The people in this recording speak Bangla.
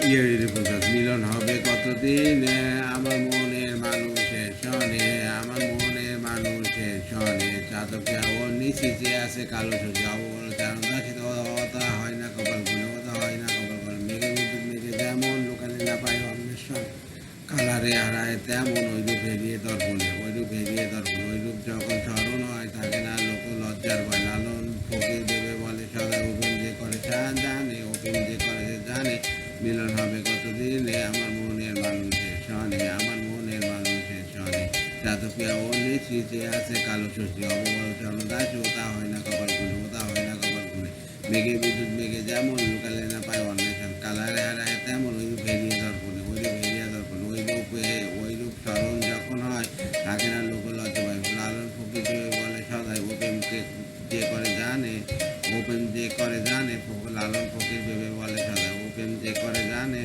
মিলন হবে কতদিনে আমার মনের মানুষের সনে, আমার মনের মানুষের সনে। চাতকে ওর নিচে যে আছে কালো সূর্য অববল চারণ দাসিত কথা হয় না কপাল গুনে, কথা হয় না কপাল গুনে। মেঘে বিদ্যুৎ মেঘে যেমন লোকালে না পায় অন্বেষণ, কালারে হারায় তেমন ওইরূপ হেরিয়ে দর্পণে, ওইরূপ হেরিয়ে দর্পণ। ওইরূপ যখন স্মরণ হয় থাকে না লোক লজ্জার ভয়। লালন ফকির দেবে বলে সদা ওপেন যে করে জানে, ওপেন যে করে সে জানে। মিলন হবে কতদিনে আমার মনের মানুষের সনে, আমার মনের মানুষের সনে। চাতকিয়া ও নিচি যে আছে কালো শশী অববল চরণ দাস, ওটা হয় না কপাল গুনে, ওটা হয় না কপাল গুনে। মেঘে বিদ্যুৎ মেঘে যেমন লুকালে না পায় অন্বেষণ, কালারে হারায় তেমন ওইরূপ হেরিয়ে দর্পণে, ওইরূপ হেরিয়া দর্পণ। ওইরূপ স্মরণ যখন হয় থাকে না লোক লজ্জা পায়। লালন ফকির বলে সদাই ওপেনকে যে করে জানে, ওপেন যে করে জানে। লালন ফকির ভেবে বলে সদাই ওপেন যে করে জানে।